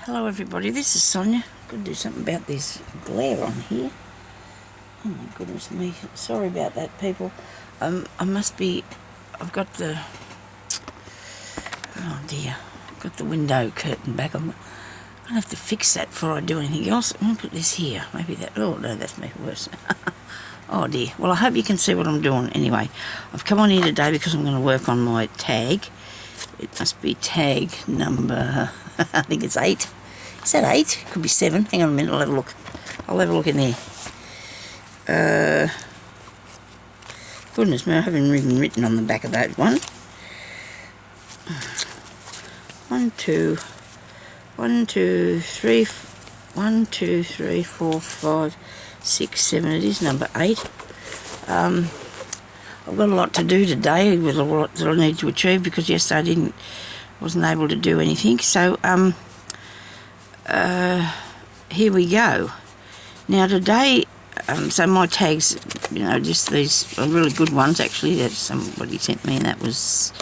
Hello everybody, this is Sonya. Got to do something about this glare on here. Oh my goodness me, sorry about that people. I've got the, oh dear, I've got the window curtain back. I'm going to have to fix that before I do anything else. I'm going to put this here, maybe that, oh no, that's making it worse. Oh dear, well I hope you can see what I'm doing. Anyway, I've come on here today because I'm going to work on my tag. It must be tag number, I think it's 8. Is that 8? Could be 7. Hang on a minute, I'll have a look. I'll have a look in there. Goodness me, I haven't even written on the back of that one. 1, 2, 3, 4, 5, 6, 7. It is number 8. I've got a lot to do today with a lot that I need to achieve because yesterday wasn't able to do anything. So here we go. Now today, so my tags, you know, just these are really good ones actually that somebody sent me, and that was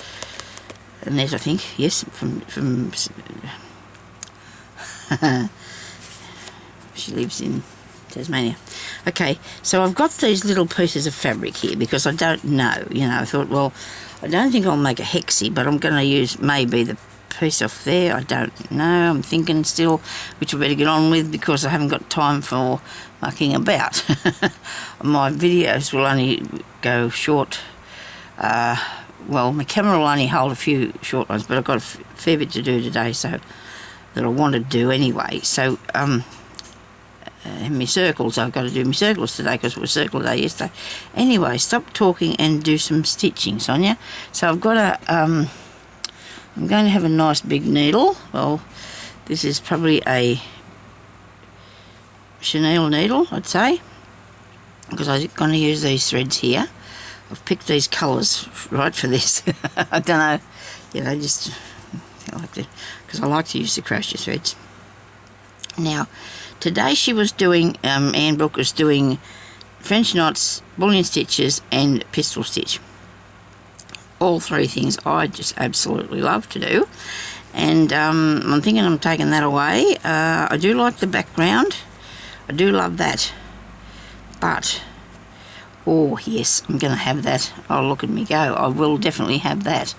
Annette, I think. Yes, from she lives in Tasmania. Okay, so I've got these little pieces of fabric here because I don't know, you know, I thought, well, I don't think I'll make a hexie, but I'm going to use maybe the piece off there. I don't know, I'm thinking still, which I better get on with because I haven't got time for mucking about. My videos will only go short, well, my camera will only hold a few short ones, but I've got a fair bit to do today, so that I want to do anyway. So, my circles, I've got to do my circles today because it was circle day yesterday. Anyway, stop talking and do some stitching, Sonya. So I've got a, I'm going to have a nice big needle. Well, this is probably a chenille needle, I'd say, because I'm going to use these threads here. I've picked these colours right for this. I don't know, you know, just I like to, because I like to use the crochet threads. Now, today she was doing, Anne Brooke was doing French knots, Bullion Stitches and pistol stitch. All three things I just absolutely love to do. And I'm thinking I'm taking that away. I do like the background. I do love that. But, oh yes, I'm going to have that. Oh, look at me go. I will definitely have that.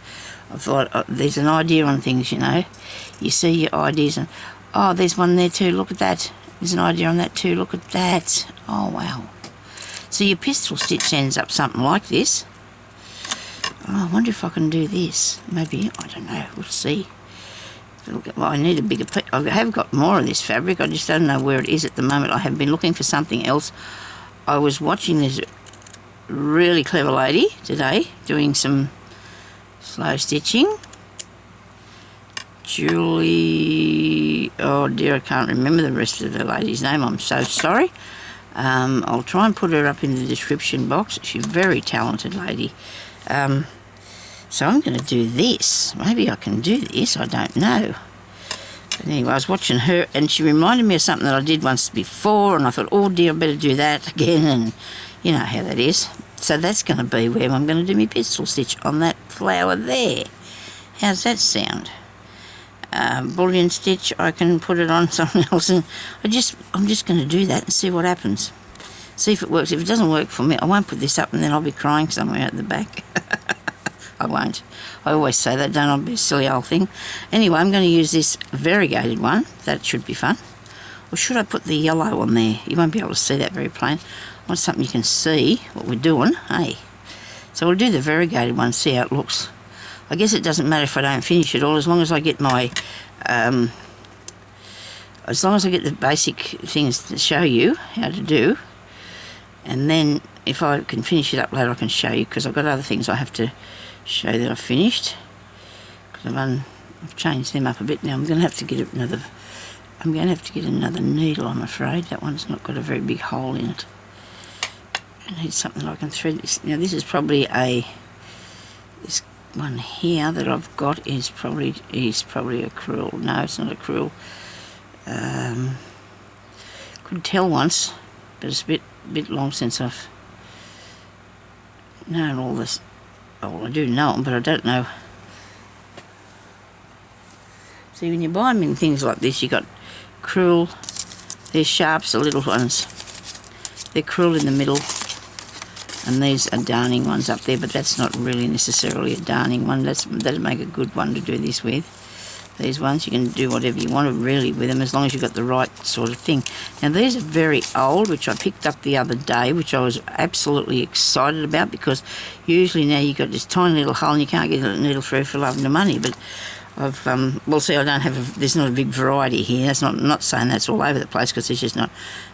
I thought, there's an idea on things, you know. You see your ideas and, oh, there's one there too, look at that. There's an idea on that too, look at that. Oh, wow. So your pistol stitch ends up something like this. Oh, I wonder if I can do this. Maybe, I don't know, we'll see. Well, I need a bigger piece. I have got more of this fabric, I just don't know where it is at the moment. I have been looking for something else. I was watching this really clever lady today doing some slow stitching. Julie, oh dear, I can't remember the rest of the lady's name, I'm so sorry. I'll try and put her up in the description box. She's a very talented lady. So I'm going to do this. Maybe I can do this, I don't know. But anyway, I was watching her and she reminded me of something that I did once before, and I thought, oh dear, I better do that again, and you know how that is. So that's going to be where I'm going to do my pistol stitch on that flower there. How's that sound? Bullion stitch, I can put it on something else, and I'm just going to do that and see what happens. See if it works. If it doesn't work for me, I won't put this up and then I'll be crying somewhere at the back. I won't. I always say that, don't I? Be a silly old thing. Anyway, I'm going to use this variegated one. That should be fun. Or should I put the yellow on there? You won't be able to see that very plain. I want something you can see what we're doing. Hey. So we'll do the variegated one, see how it looks. I guess it doesn't matter if I don't finish it all, as long as I get my, as long as I get the basic things to show you how to do, and then if I can finish it up later I can show you, because I've got other things I have to show that I've finished, because I've changed them up a bit now. I'm going to have to get another, needle, I'm afraid. That one's not got a very big hole in it. I need something I can thread this. Now this is probably this one here that I've got is probably a crewel. No, it's not a crewel. Could tell once, but it's a bit long since I've known all this. Oh, well, I do know them, but I don't know See, when you buy them in things like this, you got crewel. They're sharps, the little ones. They're crewel in the middle, and these are darning ones up there, but that's not really necessarily a darning one. That'd make a good one to do this with. These ones, you can do whatever you want to really with them, as long as you've got the right sort of thing. Now these are very old, which I picked up the other day, which I was absolutely excited about, because usually now you've got this tiny little hole and you can't get a needle through for love nor money. But I've, well, see, I don't have, there's not a big variety here. That's not saying that's all over the place, because there's just not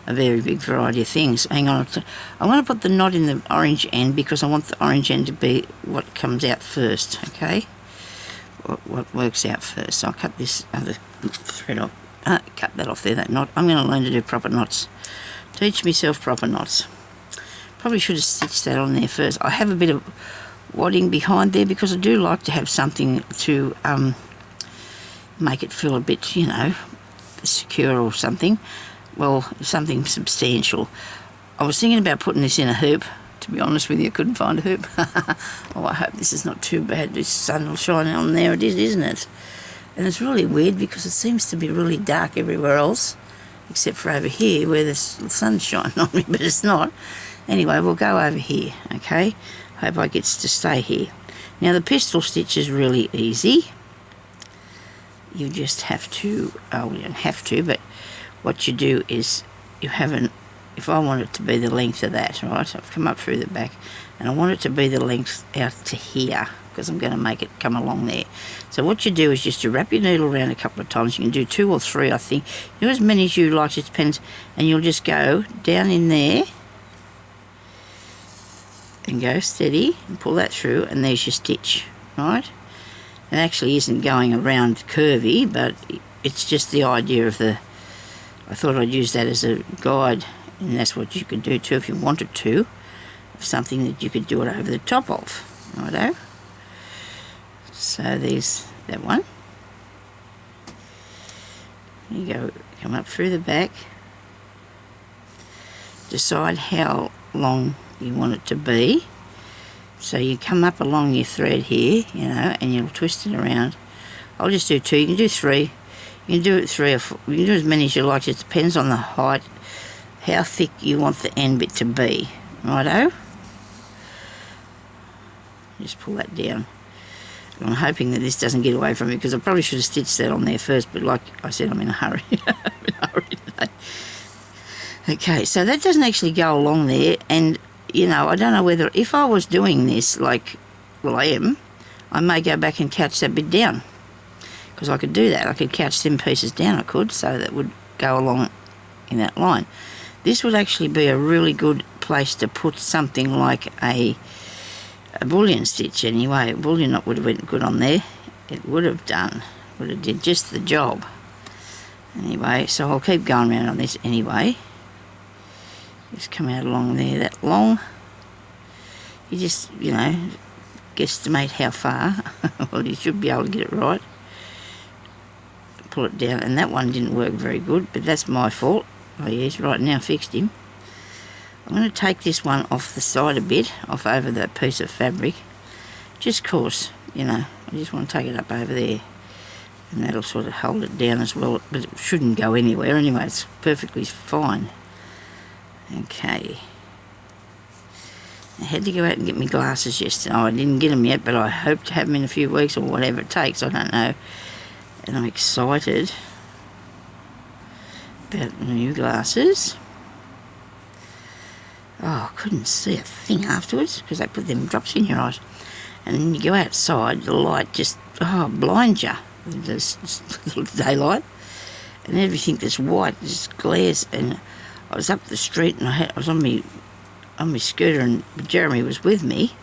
a very big variety of things. Hang on, I want to put the knot in the orange end, because I want the orange end to be what comes out first, okay? What works out first. So I'll cut this other thread off. Cut that off there, that knot. I'm going to learn to do proper knots. Teach myself proper knots. Probably should have stitched that on there first. I have a bit of wadding behind there, because I do like to have something to make it feel a bit, you know, secure or something. Well, something substantial. I was thinking about putting this in a hoop. To be honest with you, I couldn't find a hoop. Oh, I hope this is not too bad. This sun will shine on there. It is, isn't it? And it's really weird, because it seems to be really dark everywhere else, except for over here where the sun's shining on me, but it's not. Anyway, we'll go over here, okay? Hope I get to stay here. Now, the pistol stitch is really easy. You just have to, oh, you don't have to, but what you do is you have an, if I want it to be the length of that, right, I've come up through the back, and I want it to be the length out to here, because I'm going to make it come along there. So what you do is just to wrap your needle around a couple of times. You can do 2 or 3, I think. Do as many as you like, it depends, and you'll just go down in there, and go steady, and pull that through, and there's your stitch, right? It actually isn't going around curvy, but it's just the idea of the, I thought I'd use that as a guide. And that's what you could do too if you wanted to. Something that you could do it over the top of. Righto? So there's that one. You go, come up through the back. Decide how long you want it to be. So you come up along your thread here, you know, and you'll twist it around. I'll just do 2. You can do 3. You can do it 3 or 4. You can do as many as you like. It depends on the height, how thick you want the end bit to be. Righto? Just pull that down. I'm hoping that this doesn't get away from me, because I probably should have stitched that on there first, but like I said, I'm in a hurry. I'm in a hurry today. Okay, so that doesn't actually go along there, and, you know, I don't know whether, if I was doing this, like, well, I am, I may go back and couch that bit down, because I could do that. I could couch them pieces down, I could, so that would go along in that line. This would actually be a really good place to put something like a bullion stitch anyway. A bullion knot would have been good on there. It would have done. Would have did just the job. Anyway, so I'll keep going around on this anyway. Just come out along there that long. You just, you know, guesstimate how far. Well, you should be able to get it right. Pull it down, and that one didn't work very good, but that's my fault. Oh yes, right now fixed him. I'm going to take this one off the side a bit, off over that piece of fabric, just cause, you know, I just want to take it up over there, and that'll sort of hold it down as well, but it shouldn't go anywhere anyway, it's perfectly fine. Okay. I had to go out and get my glasses yesterday. Oh, I didn't get them yet, but I hope to have them in a few weeks or whatever it takes, I don't know. And I'm excited about new glasses. Oh, I couldn't see a thing afterwards, because they put them drops in your eyes. And then you go outside, the light just, blinds you with this little daylight. And everything that's white just glares. And I was up the street, and I was on my scooter, and Jeremy was with me.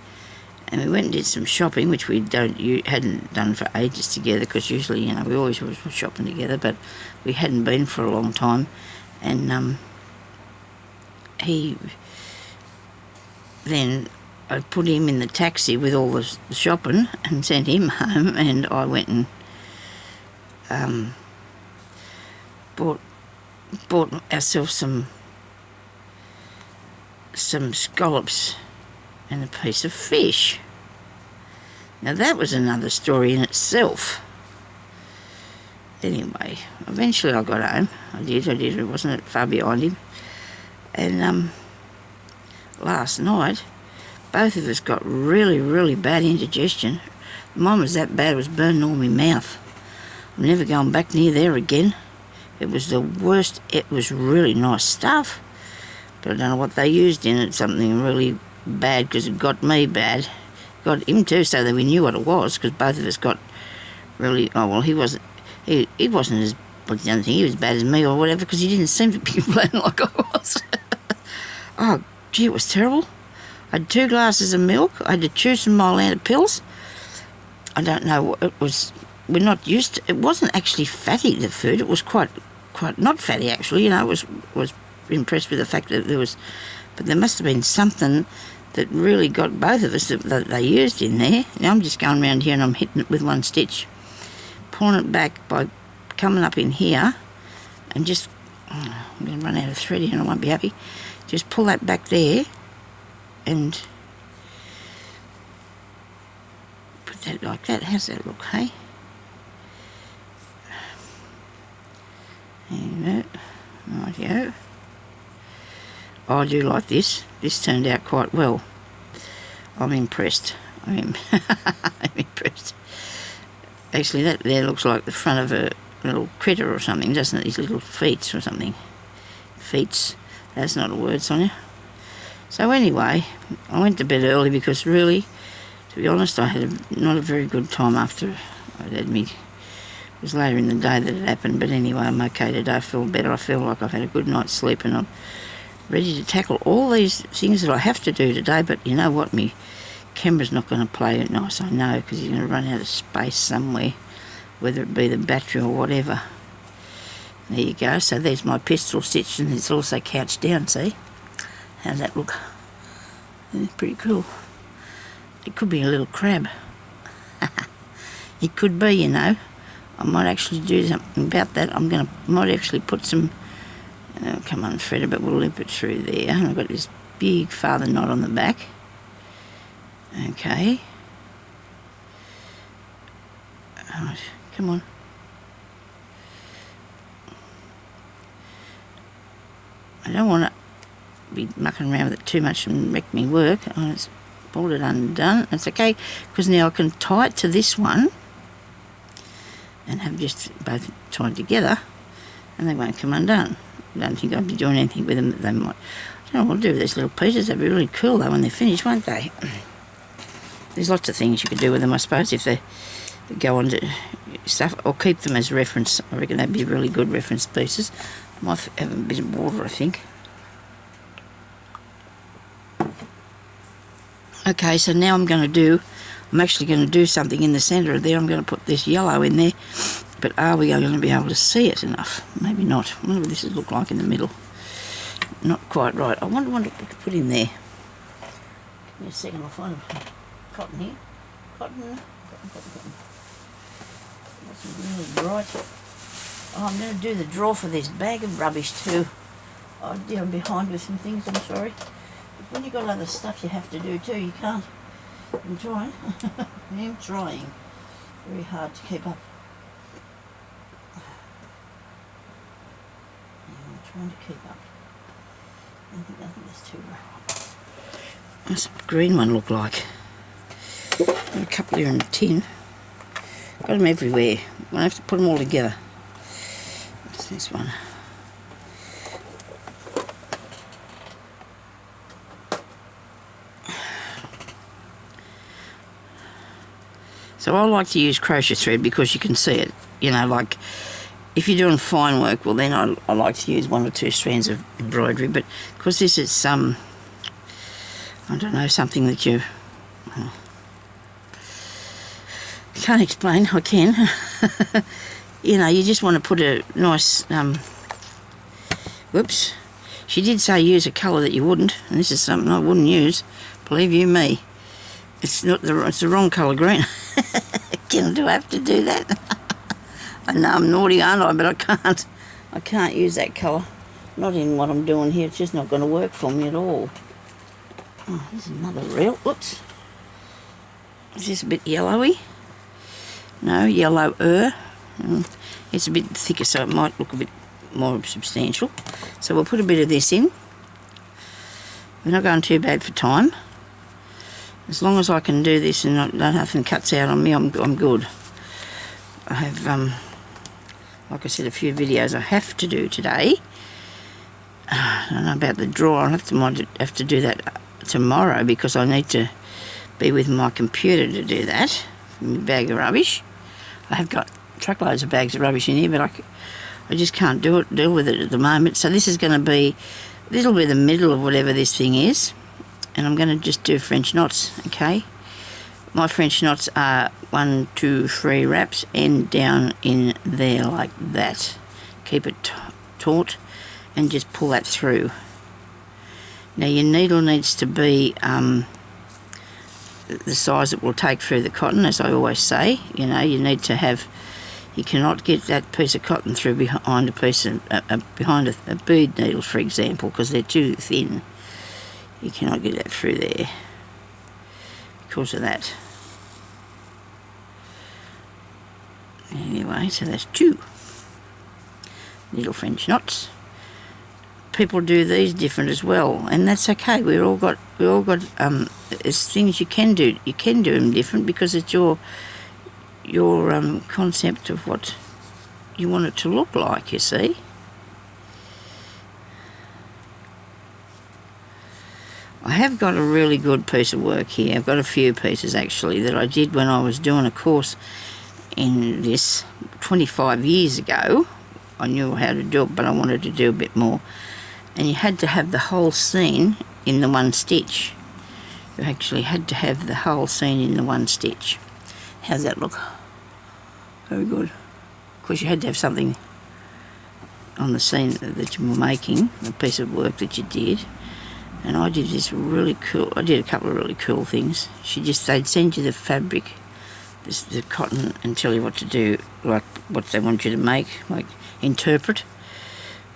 And we went and did some shopping, which we hadn't done for ages together, because usually, you know, we always were shopping together, but we hadn't been for a long time. And then I put him in the taxi with all the shopping and sent him home, and I went and bought ourselves some scallops and a piece of fish. Now that was another story in itself. Anyway, eventually I got home. I did. It wasn't far behind him. And last night, both of us got really, really bad indigestion. Mine was that bad, it was burning all my mouth. I'm never going back near there again. It was the worst. It was really nice stuff, but I don't know what they used in it, something really bad, because it got me bad. Got him too, so that we knew what it was, because both of us got really, oh well, he wasn't as, I don't think he was bad as me or whatever, because he didn't seem to be complaining like I was. Oh, gee, it was terrible. I had 2 glasses of milk. I had to chew some Mylanta pills. I don't know what it was. We're not used to. It wasn't actually fatty, the food. It was quite not fatty actually. You know, was impressed with the fact that there was, but there must have been something that really got both of us that they used in there. Now I'm just going around here and I'm hitting it with 1 stitch, pulling it back by coming up in here, and just I'm going to run out of thread here and I won't be happy. Just pull that back there and put that like that. How's that look, hey? There you go. Rightio. Oh, I do like this. This turned out quite well. I'm impressed. I'm impressed. Actually, that there looks like the front of a little critter or something, doesn't it? These little feet or something. Feet. That's not a word, Sonya. So anyway, I went to bed early because really, to be honest, I had not a very good time after I'd had me. It was later in the day that it happened, but anyway, I'm okay today. I feel better. I feel like I've had a good night's sleep and I'm ready to tackle all these things that I have to do today. But you know what? Me camera's not going to play it nice, I know, because you're going to run out of space somewhere, whether it be the battery or whatever. There you go. So there's my pistol stitch, and it's also couched down, see? How's that look? It's pretty cool. It could be a little crab. It could be, you know. I might actually do something about that. Might actually put some, come on, Fred, but we'll limp it through there. And I've got this big father knot on the back. Okay. All right, come on. I don't want to be mucking around with it too much and wreck me work. I just pulled it undone. That's okay, because now I can tie it to this one and have just both tied together and they won't come undone. I don't think I'd be doing anything with them that they might. I don't know what to do with these little pieces. They'd be really cool though when they're finished, won't they? There's lots of things you could do with them, I suppose, if they go on to stuff, or keep them as reference. I reckon they'd be really good reference pieces. I might have a bit of water, I think. Okay, so now I'm actually going to do something in the centre of there. I'm going to put this yellow in there, but are we going to be able to see it enough? Maybe not. I wonder what this would look like in the middle. Not quite right. I wonder what we could put in there. Give me a second, I'll find cotton here. Cotton. That's really bright. Oh, I'm going to do the draw for this bag of rubbish too. Oh dear, I'm behind with some things, I'm sorry. But when you've got other stuff you have to do too, you can't. I'm trying. I'm trying. Very hard to keep up. I'm trying to keep up. I think that's too bright. What's the green one look like? Got a couple here in a tin. Got them everywhere. I'm going to have to put them all together. What's this one? So I like to use crochet thread because you can see it. You know, like if you're doing fine work, well then I like to use 1 or 2 strands of embroidery. But because this is I don't know, something that you can't explain. I can. You know, you just want to put a nice. Whoops. She did say use a colour that you wouldn't, and this is something I wouldn't use. Believe you me. It's the wrong colour green. Do I have to do that? I know I'm naughty, aren't I? But I can't use that colour. Not in what I'm doing here. It's just not going to work for me at all. Oh, there's another reel. Whoops. Is this a bit yellowy? No, yellower. It's a bit thicker, so it might look a bit more substantial. So we'll put a bit of this in. We're not going too bad for time. As long as I can do this and nothing cuts out on me, I'm good. I have, like I said, a few videos I have to do today. I don't know about the drawer. I'll have to do that tomorrow because I need to be with my computer to do that. My bag of rubbish. I have got truckloads of bags of rubbish in here, but I just can't deal with it at the moment. So this is going to be, this will be the middle of whatever this thing is, and I'm going to just do French knots. Okay, my French knots are 1, 2, 3 wraps and down in there like that. Keep it taut and just pull that through. Now your needle needs to be the size it will take through the cotton, as I always say. You know, you need to have, you cannot get that piece of cotton through behind a piece of, behind a bead needle, for example, because they're too thin. You cannot get that through there because of that. Anyway, so that's 2 little French knots. People do these different as well, and that's okay. We all got it's things you can do. You can do them different because it's your concept of what you want it to look like, you see. I have got a really good piece of work here. I've got a few pieces actually that I did when I was doing a course in this 25 years ago. I knew how to do it, but I wanted to do a bit more. And you had to have the whole scene in the one stitch. You actually had to have the whole scene in the one stitch. How's that look? Very good. Of course, you had to have something on the scene that you were making, a piece of work that you did. And I did this really cool, I did a couple of really cool things. They'd send you the fabric, the cotton, and tell you what to do, like what they want you to make, like interpret,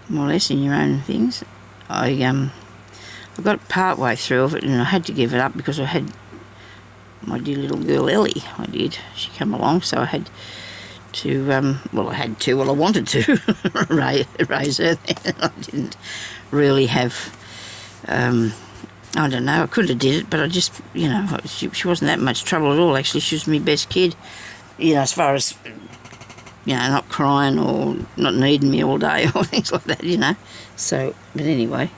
more or less, in your own things. I got part way through of it, and I had to give it up because I had my dear little girl Ellie. I did. She came along, so I had to. I wanted to raise her. I didn't really have. I don't know. I could have did it, but I just, you know, she wasn't that much trouble at all. Actually, she was my best kid. You know, as far as, you know, not crying or not needing me all day or things like that, you know. So, but anyway,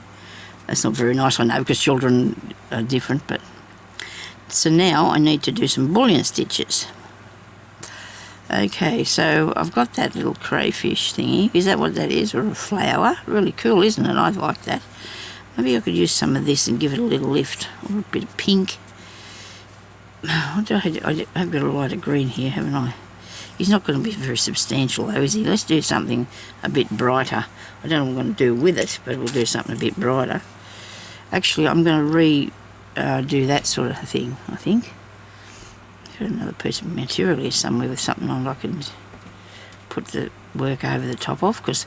that's not very nice, I know, because children are different. But so now I need to do some bullion stitches. Okay, so I've got that little crayfish thingy. Is that what that is, or a flower? Really cool, isn't it? I like that. Maybe I could use some of this and give it a little lift, or a bit of pink. I've got a light of green here, haven't I? He's not going to be very substantial though, is he? Let's do something a bit brighter. I don't know what I'm going to do with it, but we'll do something a bit brighter. Actually, I'm going to do that sort of thing, I think. Got another piece of material here somewhere with something on I can put the work over the top of, because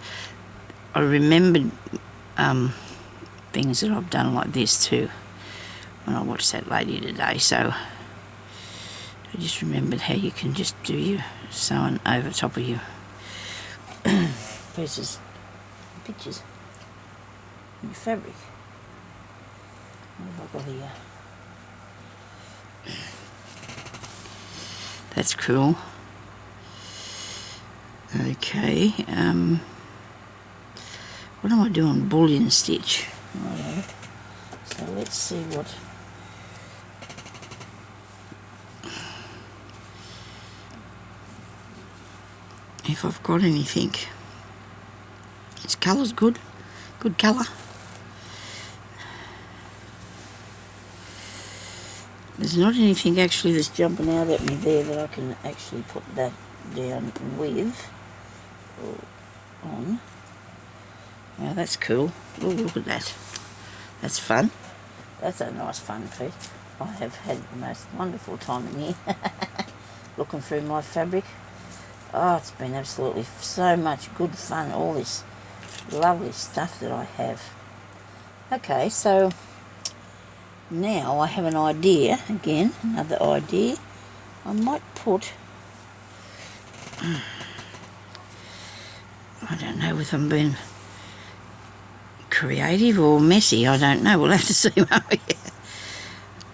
I remembered things that I've done like this too when I watched that lady today. So I just remembered how you can just do your sewing over top of your pictures in your fabric. What have I got here? That's cool. Okay, what am I doing? Bullion stitch. Righto. So let's see what. If I've got anything. Its colour's good. Good colour. There's not anything actually that's jumping out at me there that I can actually put that down with or on. Now that's cool. Oh, look at that. That's fun. That's a nice fun piece. I have had the most wonderful time in here looking through my fabric. Oh, it's been absolutely so much good fun, all this lovely stuff that I have. Okay, so now I have an idea, again, another idea. I might put I don't know if I'm being creative or messy, I don't know, we'll have to see. A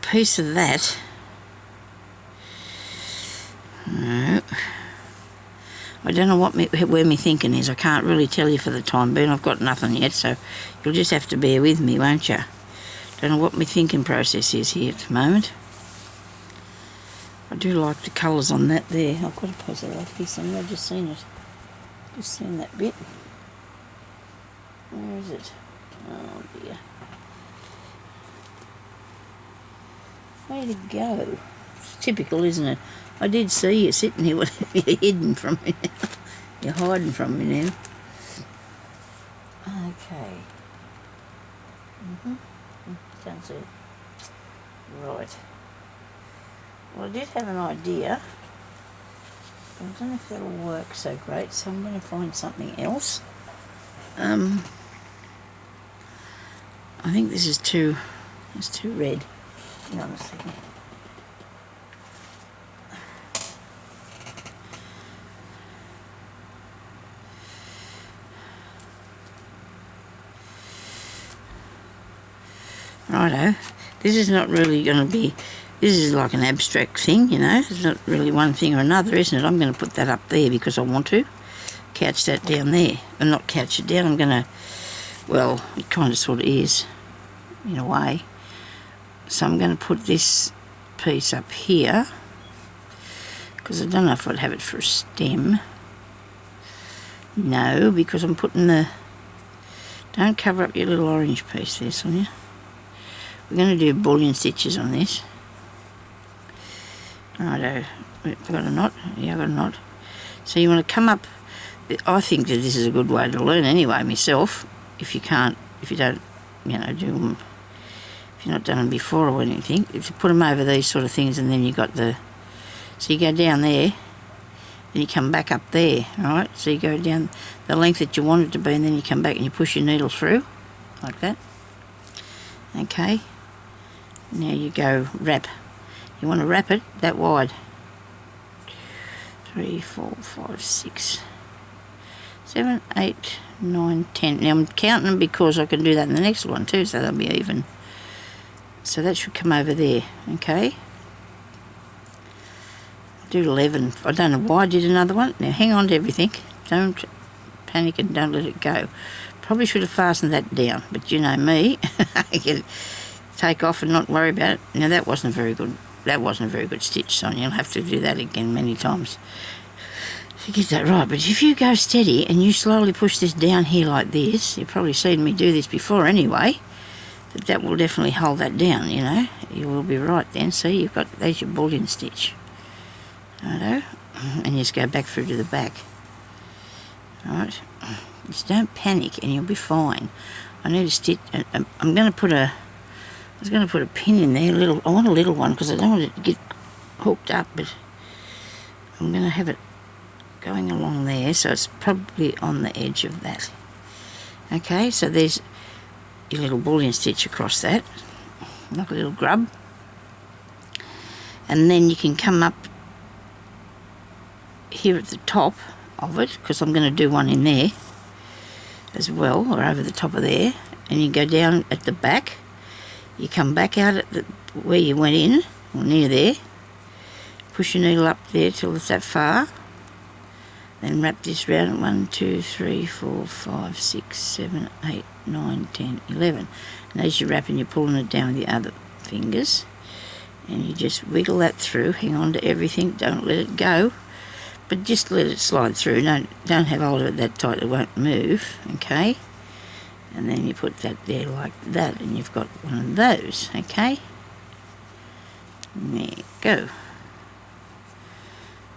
piece of that. No. I don't know where my thinking is. I can't really tell you for the time being. I've got nothing yet, so you'll just have to bear with me, won't you? Don't know what my thinking process is here at the moment. I do like the colours on that there. I've got a piece of that piece on there. I've just seen it. Just seen that bit. Where is it? Oh dear. Way to go. It's typical, isn't it? I did see you sitting here. You're hidden from me now. You're hiding from me now. Okay. Can't see it. Right. Well, I did have an idea. I don't know if that'll work so great, so I'm going to find something else. I think this is too red. Hang on a second. Righto, this is not really going to be, this is like an abstract thing, you know, it's not really one thing or another, isn't it? I'm going to put that up there because I want to. Couch that down there, and not couch it down, I'm going to, well, it kind of sort of is, in a way. So I'm going to put this piece up here, because I don't know if I'd have it for a stem. No, because I'm putting the, don't cover up your little orange piece there, Sonya. We're going to do Bullion Stitches on this. Righto, I've got a knot. Yeah, I've got a knot. So you want to come up, I think that this is a good way to learn anyway myself, if you don't, you know, do them, if you've not done them before or anything, if you put them over these sort of things and then you got the, so you go down there, and you come back up there, alright, so you go down the length that you want it to be and then you come back and you push your needle through, like that. Okay, now you go wrap. You want to wrap it that wide. 3, 4, 5, 6, 7, 8, 9, 10. Now I'm counting them because I can do that in the next one too, so they'll be even. So that should come over there, okay? Do 11. I don't know why I did another one. Now hang on to everything. Don't panic and don't let it go. Probably should have fastened that down, but you know me. I can take off and not worry about it. Now that wasn't very good. That wasn't a very good stitch, Sonya. You'll have to do that again many times to get that right. But if you go steady and you slowly push this down here like this, you've probably seen me do this before anyway, that will definitely hold that down, you know. You will be right then. See, you've got, there's your bullion stitch. Righto. And you just go back through to the back. Alright. Just don't panic and you'll be fine. I need a stitch. I'm going to put a, I was going to put a pin in there, I want a little one because I don't want it to get hooked up, but I'm going to have it going along there, so it's probably on the edge of that. Okay, so there's your little bullion stitch across that, like a little grub. And then you can come up here at the top of it, because I'm going to do one in there as well, or over the top of there, and you go down at the back, you come back out at where you went in, or near there, push your needle up there till it's that far, then wrap this round 1, 2, 3, 4, 5, 6, 7, 8, 9, 10, 11, and as you're wrapping you're pulling it down with your other fingers, and you just wiggle that through, hang on to everything, don't let it go, but just let it slide through. Don't have hold of it that tight it won't move, okay? And then you put that there like that, and you've got one of those, okay? There you go.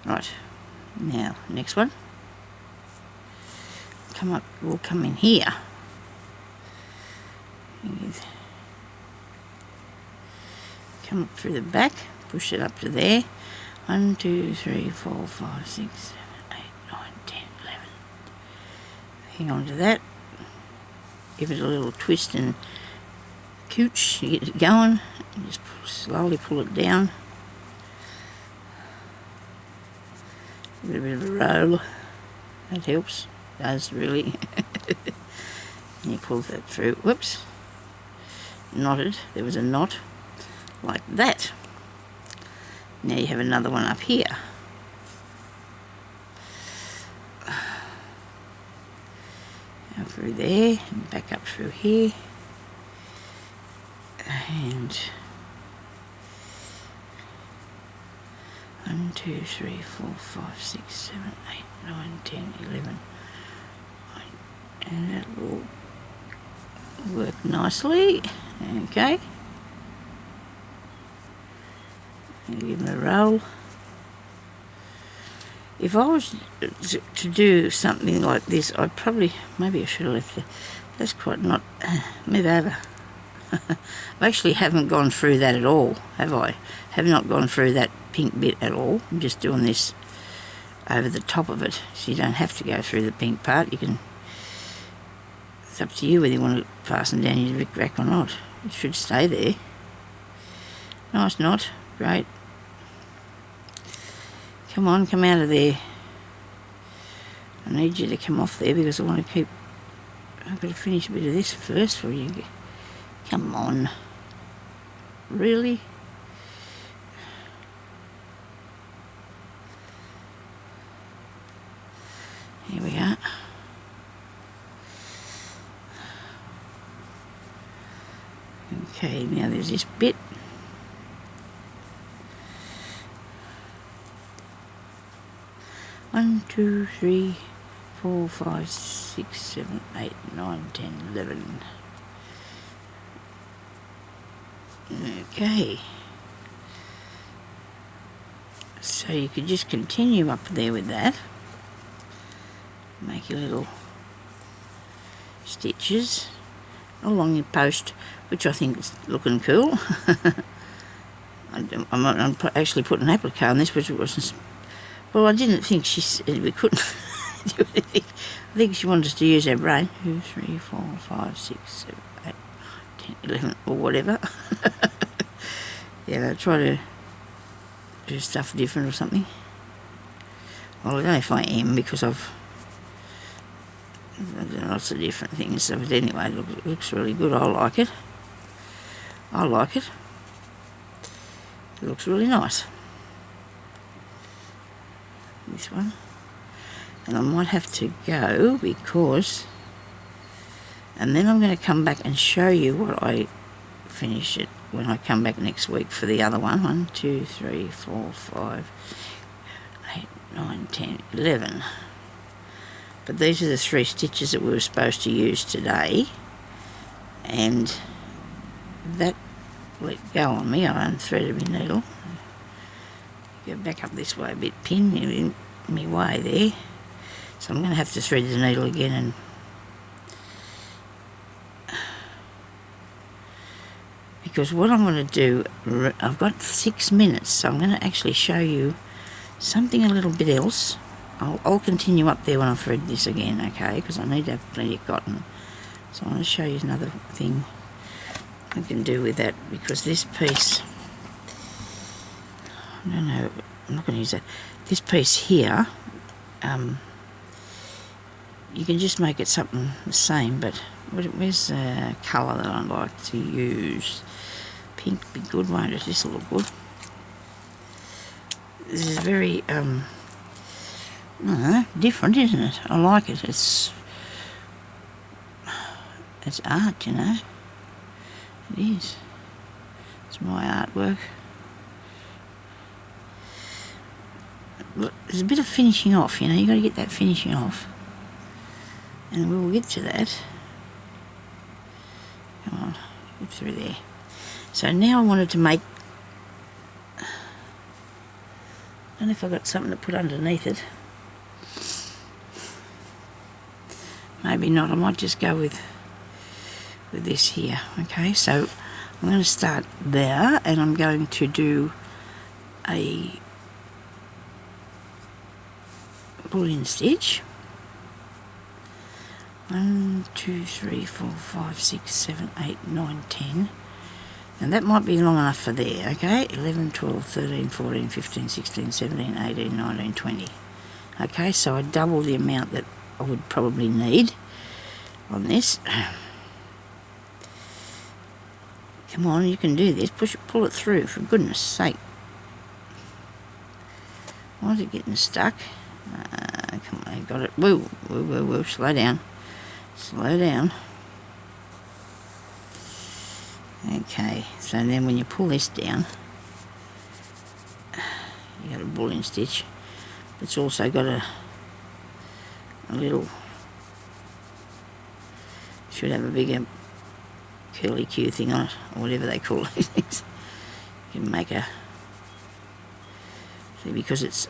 Right, now next one. Come up, we'll come in here. Come up through the back, push it up to there. 1, 2, 3, 4, 5, 6, 7, 8, 9, 10, 11. Hang on to that. Give it a little twist and cooch, you get it going. And just slowly pull it down. Give it a bit of a roll. That helps. does really. And you pull that through. Whoops. Knotted. There was a knot like that. Now you have another one up here. Now through there and back up through here. And 1, 2, 3, 4, 5, 6, 7, 8, 9, 10, 11. And that will work nicely. Okay. And give them a roll. If I was to do something like this, I'd probably, maybe I should have left it. That's quite not, move over. I actually haven't gone through that at all, have I? Have not gone through that pink bit at all. I'm just doing this over the top of it, so you don't have to go through the pink part. You can, it's up to you whether you want to fasten down your rick-rack or not. It should stay there. Nice knot, great. Come on, come out of there. I need you to come off there because I want to keep, I've got to finish a bit of this first for you. Come on. Really? Here we are. Okay, now there's this bit. One, 2, 3, 4, 5, 6, 7, 8, 9, 10, 11. Okay. So you could just continue up there with that. Make your little stitches along your post, which I think is looking cool. I'm actually putting an applique on this, which wasn't. Well, I didn't think she said we couldn't do anything. I think she wanted us to use our brain. 2, 3, 4, 5, 6, 7, 8, 10, 11, or whatever. Yeah, I try to do stuff different or something. Well, I don't know if I am because I've done lots of different things. But anyway, it looks really good. I like it. I like it. It looks really nice. This one. And I might have to go because, and then I'm going to come back and show you what I finish it when I come back next week for the other one. 1, 2, 3, 4, 5, 8, 9, 10, 11. But these are the 3 stitches that we were supposed to use today, and that let go on me. I unthreaded my needle. Go back up this way a bit, pin in my way there. So I'm going to have to thread the needle again, and because what I'm going to do, I've got 6 minutes, so I'm going to actually show you something a little bit else. I'll continue up there when I thread this again, okay, because I need to have plenty of cotton. So I want to show you another thing I can do with that, because this piece, no, I'm not going to use that. This piece here, you can just make it something the same, but where's the colour that I like to use? Pink would be good, won't it? This will look good. This is very, different, isn't it? I like it. It's art, you know. It is. It's my artwork. Look, there's a bit of finishing off, you know. You've got to get that finishing off. And we'll get to that. Come on, get through there. So now I wanted to make, I don't know if I've got something to put underneath it. Maybe not, I might just go with this here. Okay, so I'm going to start there, and I'm going to do a bullion stitch. 1, 2, 3, 4, 5, 6, 7, 8, 9, 10. And that might be long enough for there, okay? 11, 12, 13, 14, 15, 16, 17, 18, 19, 20. Okay, so I double the amount that I would probably need on this. Come on, you can do this. Pull it through, for goodness sake. Why is it getting stuck? Come on, got it. Whoa, whoa, whoa, whoa, slow down. Slow down. Okay, so then when you pull this down, you got a Bullion stitch. It's also got a little, should have a bigger curly Q thing on it, or whatever they call these things. You can make a, see, because it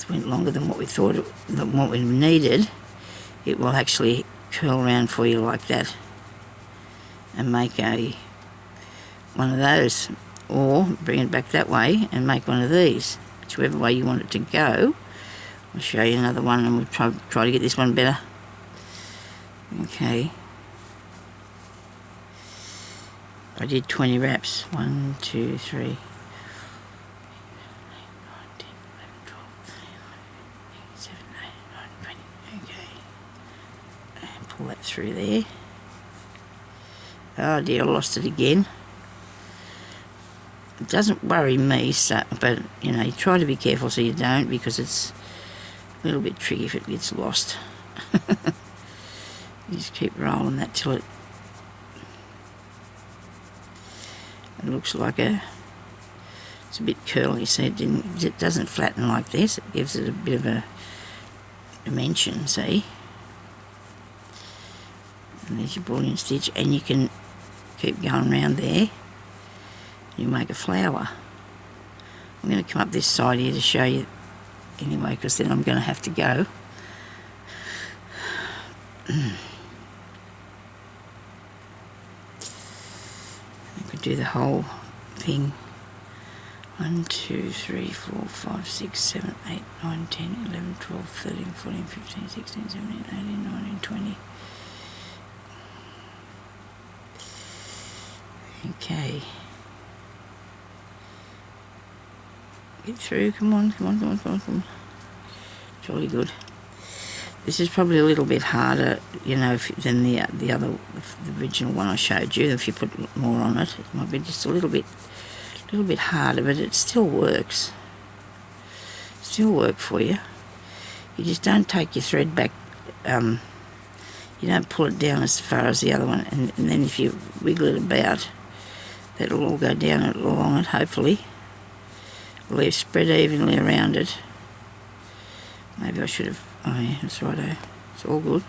went longer than what we thought, than what we needed, it will actually curl around for you like that and make one of those, or bring it back that way and make one of these, whichever way you want it to go. I'll show you another one, and we'll try to get this one better. Okay, I did 20 wraps. 1, 2, 3, pull that through there. Oh dear, I lost it again. It doesn't worry me, so, but you know, you try to be careful so you don't, because it's a little bit tricky if it gets lost. You just keep rolling that till it looks like it's a bit curly, so it doesn't flatten like this. It gives it a bit of a dimension, see? And there's your Bullion stitch, and you can keep going around there. You make a flower. I'm going to come up this side here to show you anyway, because then I'm going to have to go. I could do the whole thing. 1, 2, 3, 4, 5, 6, 7, 8, 9, 10, 11, 12, 13, 14, 15, 16, 17, 18, 19, 20. Okay. Get through, come on, come on, come on, come on, come on. Jolly good. This is probably a little bit harder, you know, than the other, the original one I showed you. If you put more on it, it might be just a little bit harder, but it still works. Still work for you. You just don't take your thread back. You don't pull it down as far as the other one, and then if you wiggle it about, that'll all go down along it, hopefully. Leave spread evenly around it. Maybe I should have, oh yeah, that's righto. It's all good.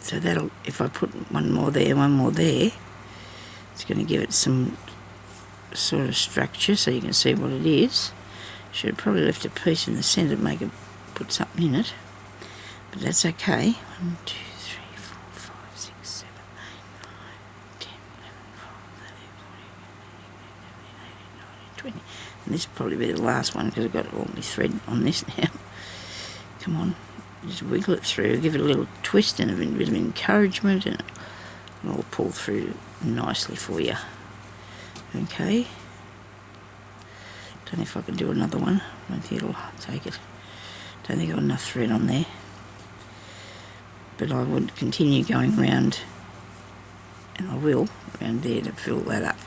So that'll, if I put one more there, it's going to give it some sort of structure so you can see what it is. Should have probably left a piece in the centre to make it, put something in it. But that's okay. 1, 2, 3, 4, 5, 6, 7, 8, 9, 10, 11, 12, 13, 14, 15, 16, 17, 18, 19, 20. And this will probably be the last one because I've got all my thread on this now. Come on, just wiggle it through, give it a little twist and a bit of encouragement, and it'll all pull through nicely for you. Okay. Don't know if I can do another one. I don't think it'll take it. Don't think I've got enough thread on there. But I would continue going around, and I will, around there to fill that up.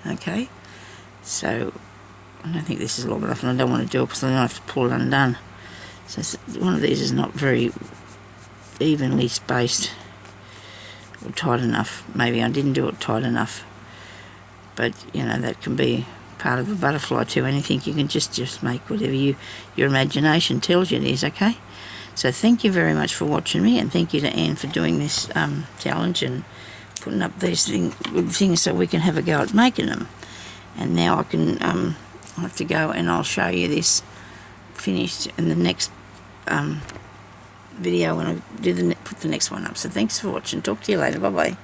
Okay? So, I don't think this is long enough, and I don't want to do it because then I have to pull it undone. So one of these is not very evenly spaced or tight enough. Maybe I didn't do it tight enough. But, you know, that can be part of a butterfly too. Anything, you can just make whatever your imagination tells you it is, okay? So thank you very much for watching me, and thank you to Anne for doing this challenge and putting up these things so we can have a go at making them. And now I can, I'll have to go and I'll show you this finished in the next video when I put the next one up. So thanks for watching. Talk to you later. Bye-bye.